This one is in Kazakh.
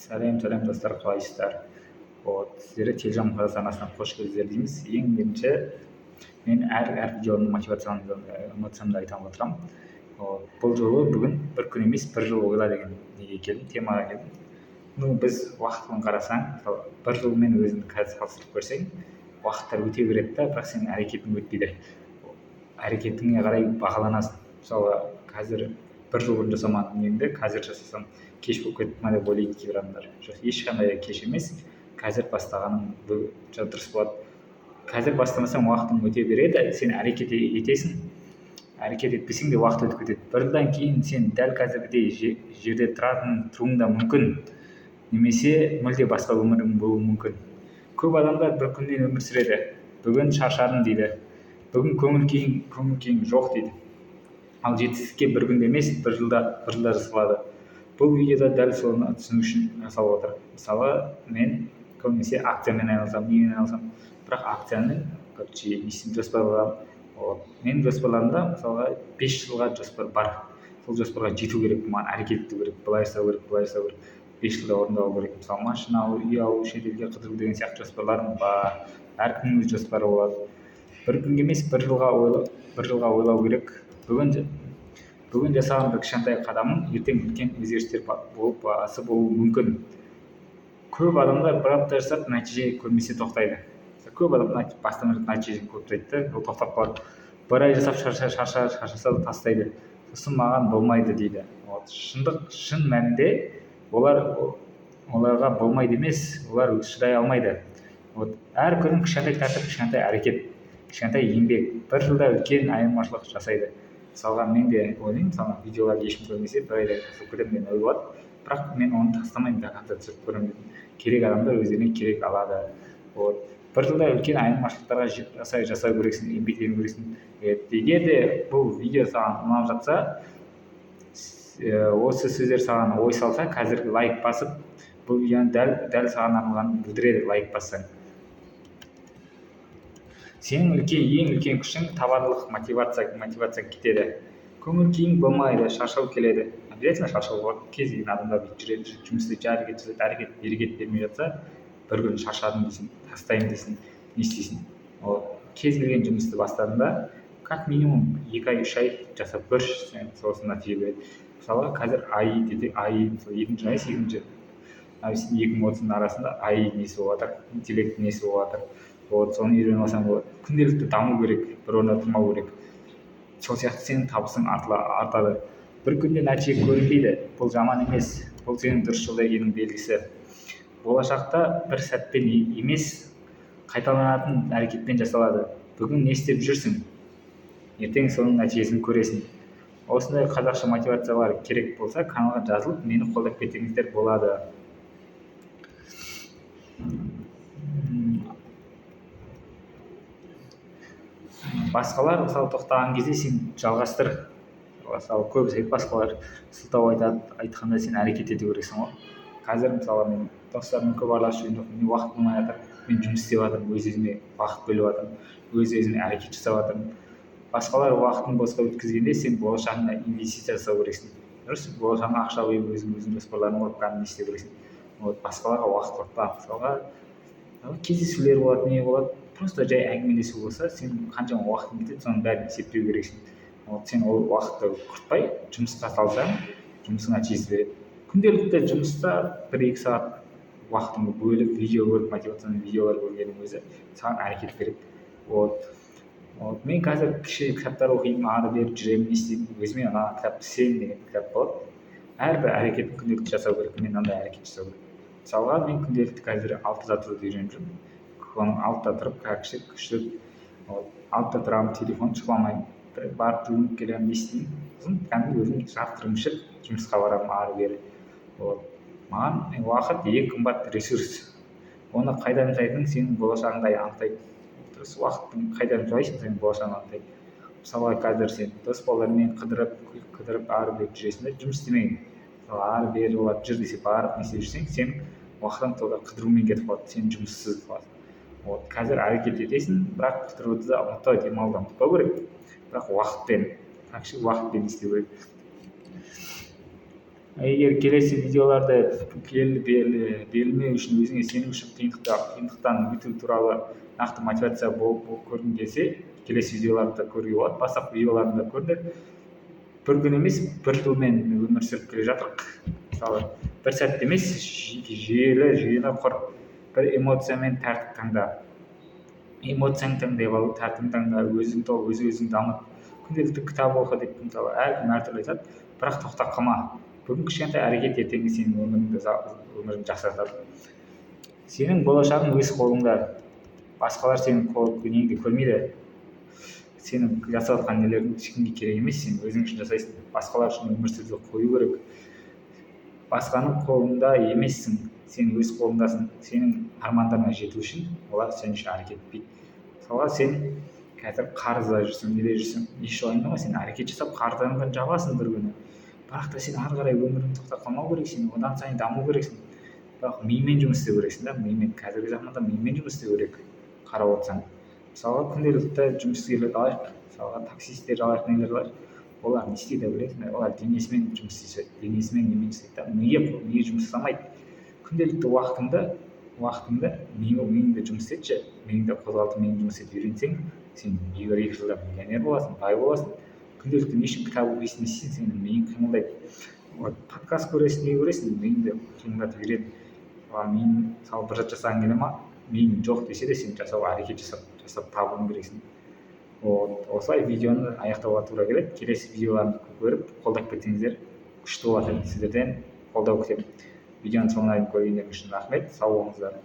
Сәлем достар, қалайсыздар? Сіздерді тележан қазақстанасына қош келдіңіздер дейміз. Ең бірінші мен әр видеоның мотивациямды айтып отырамын. Бұл жолы бүгін бір күн емес, бір жыл ойла деген неге келдім, темаға келдім. Біз уақытын қарасаң, бір жылмен өзіңді қазір салыстырып көрсең, уақыттар өте береді да, бірақ сенің әрекетің өтпейді. Әрекетіңе қарай бағаланасың. Мысалы, қазір бір жыл бұрын жасамаған дүниеңді қазір жасасам кеш болып кетті ма деп ойлайды кейбір адамдар. Жоқ, ешқандай кеш емес. Қазір бастағаның дұрыс болады. Қазір бастамасаң уақытың өте береді, сен әрекет етесің. Әрекет етпесең де уақыт өтіп кетеді. Бір жылдан кейін сен дәл қазіргідей жерде тұруың да мүмкін, немесе мүлде басқа өмірің болуы мүмкін. Көп адамдар бір күннен өмір сүреді. Бүгін шаршадым дейді. Бүгін көңіл күйің жоқ дейді. Ал жетістікке бір күнде емес, бір жылда жасалады. Бұл видеода дәл соны түсіну үшін жасалып отыр. Мысалы, мен көбінесе акциямен айналысамын, бірақ акцияны жоспарлағам. Менің жоспарларымда мысалға 5 жылға жоспар бар. Сол жоспарға жету керек, маған әрекет ету керек, былай жасау керек. 5 жылда орындалу керек. Мысалы, машина алу, үй алу, шетелге қыдыру деген сияқты жоспарларым бар. Әркімнің өз жоспары болады. Бір күнге емес, бір жылға ойлау керек. Бүгін жасаған бір кішкентай қадамың ертең үлкен өзгерістер болып болуы мүмкін. Көп адамдар бір апта жасап нәтиже көрмесе тоқтайды. Көп адам бастан нәтижесін көптейді, ол тоқтап қалады. Бір ай жасап шаршаса тастайды. Сосын маған болмайды дейді. Шын мәнінде оларға болмайды емес, олар шыдай алмайды. Әр күнің кішкентай тәртіп, кішкентай әрекет, кішкентай еңбек бір жылда үлкен айырмашылық жасайды. Мысалға, мен де ойлаймын, мысалы, видеоларды ешкім көрмесе бір айда жасап көремін деген ой болады. Бірақ мен оны тастамаймын, бір апта түсіріп көремін. Керек адамдар өздеріне керек алады. Бір жылда үлкен айырмашылықтарға жасау керексің, еңбектену керексің. Егер де бұл видео саған ұнап жатса, осы сөздер саған ой салса, қазіргі лайк басып, бұл видеоны дәл саған арналғанын білдіреді, лайк бассаң. Сенің ең үлкен күшің табандылық, мотивация кетеді. Көңіл күйің болмайды, шаршау келеді. Обязательно шаршау болады. Кез келген адамдар жүреді, жұмысты әрекет бермей жатса, бір күн шаршадым дейсің, тастаймын дейсің, не істейсің? Кез келген жұмысты бастадыңда, как минимум 2 ай, 3 ай жасап көрші, сосын нәтиже береді. Мысалы, қазір екінші ай, 2030 арасында ай несі болатыр, интеллект несі болатыр. Соны үйреніп алсаң болады. Күнделікті даму керек, бір орында тұрмау керек. Сол сияқты сенің табысың артады. Бір күнде нәтиже көрінбейді. Бұл жаман емес, бұл сенің дұрыс жолда екенің белгісі. Болашақта бір сәтпен емес, қайталанатын әрекетпен жасалады. Бүгін не істеп жүрсің? Ертең соның нәтижесін көресің. Осындай қазақша мотивациялар керек болса, каналға жазылып, мені қолдап кетсеңіздер болады. Басқалар мысалы тоқтаған кезде сен жалғастыр. Мысалы, көбісі басқалар сылтау айтқанда сен әрекет ету керексің ғой. Қазір мысалы мен достарыммен көп араласып жүрген жоқпын, мен уақыт болмай жатыр, мен жұмыс істеп жатырмын, өз-өзіме уақыт бөліп жатырмын, өз-өзіме әрекет жасап жатырмын. Басқалар уақытын босқа өткізгенде сен болашағыңа инвестиция жасау керексің. Дұрыс, болашағыңа ақша құйып өзің жоспарларың құрып кәдімгі не істеу керексің. Басқаларға уақыт құртпа. Мысалға, кездесулер болады, не болады, просто жай әңгімелесу болса, сен қаншама уақытың кетеді, соның бәрін есептеу керексің. Сен ол уақытты құртпай, жұмысқа салсаң, жұмысың нәтижесі береді. Күнделікті жұмыста 1-2 сағат уақытыңды бөліп, видео көріп, мотивационный видеолар көргеннің өзі саған әрекет береді. Мен қазір кіші кітаптар оқимын, ары-бері жүремін, не істеймін, өзіме ана кітапты «Сен» деген кітап болады. Әрбір әрекетін күнделікті жасау керек, мен андай әрекет жасау керек. Мысалға, мен күнделікті қазір 6-да тұруды үйреніп жүрмін. 6-да тұрып, күшті 6-да тұрамын, телефон шықламаймын, барып жүгініп келемін, не істеймін. Сосын кәдімгі өзім жаттығып ішіп, жұмысқа барамын, ары-бері. Маған уақыт ең қымбат ресурс. Оны қайда жұмсайтының сенің болашағыңды анықтайды. Дұрыс, уақыттың қайда жұмсайсың, сенің болашағыңды анықтайды. Мысалға, қазір сен дос балалармен қыдырып ары-бері жүресің, жұмыс істемейін. Ары-бері олар жүр десе барып не істеп жүрсең, сен уақытың толы қыдырумен кетіп қалады, сен жұмыссыз қаласың. Қазір әрекет етесің, бірақ қыдыруды да ұмытпау, демалуды ұмытпау керек. Бірақ уақытпен істеу керек. Егер келесі видеоларды берілмеу үшін өзіңе сену үшін қиындықтан өту туралы нақты мотивация болып көргің келсе, келесі видеоларды көруге болады. Бастапқы видеоларында көрдік. Бір күн емес, бір жылмен өмір сүріп келе жатырмық. Мысалы, бір сәтте емес, жүйелі құр. Бір эмоциямен тәртіп таңда. Эмоцияң таңдай алу, тәртібін таңда, өзіңді ол, өзің дамыт. Күнделікті кітап оқы деп мысалы әркім әртүрлі айтады, бірақ тоқтап қалма. Бүгін кішкентай әрекет ертеңгі сенің өміріңді жақсартады. Сенің болашағың өз қолыңда. Басқалар сенің неңді көрмейді. Сенің жасап жатқан нелерің ешкімге керек емес, сен өзің үшін жасайсың. Басқалар үшін өмір сүруді қою керек. Басқаның қолында емессің, сен өз қолыңдасың. Сенің армандарыңа жету үшін олар сен үшін әрекет етпейді. Мысалға сен қазір қарызда жүрсің, неде жүрсің, еш уайымдама, сен әрекет жасап қарыздарыңды жабасың бір күні. Бірақ та сен ары қарай өміріңді тоқтап қалмау керексің, одан сайын даму керексің. Бірақ миыңмен жұмыс істеу керексің да, миыңмен. Қазіргі заманда миыңмен жұмыс істеу керек. Қарап отырсаң. Мысалға күнделікті жұмыскерлерді алайық, мысалға таксисттер алайық, нелер алайық. Олар не істейді білесің, олар денесімен жұмыс істейді, денесімен немен істейді, миы жұмыс жасамайды. Күнделікті уақытыңды миыңды жұмыс істетші, миыңды қозғалтып, миыңды жұмыс етіп үйренсең, сен 1-2 жылда миллионер боласың, бай боласың. Күнделікті не үшін кітап оқисың, не істейсің, сенің миың қимылдайды. Подкаст көресің, не көресің, миыңды қимылдатып үйрен. Миың мысалы бір зат жасағың келе ма, миың жоқ десе де сен әрекет жасап табуың керексің. Осылай видеоны аяқтауға тура келеді. Келесі видеоларымды көріп қолдап кетсеңіздер күшті болады. Сіздерден қолдау күтемін. Видеоның соңына дейін көргендеріңіз үшін рахмет. Сау болыңыздар.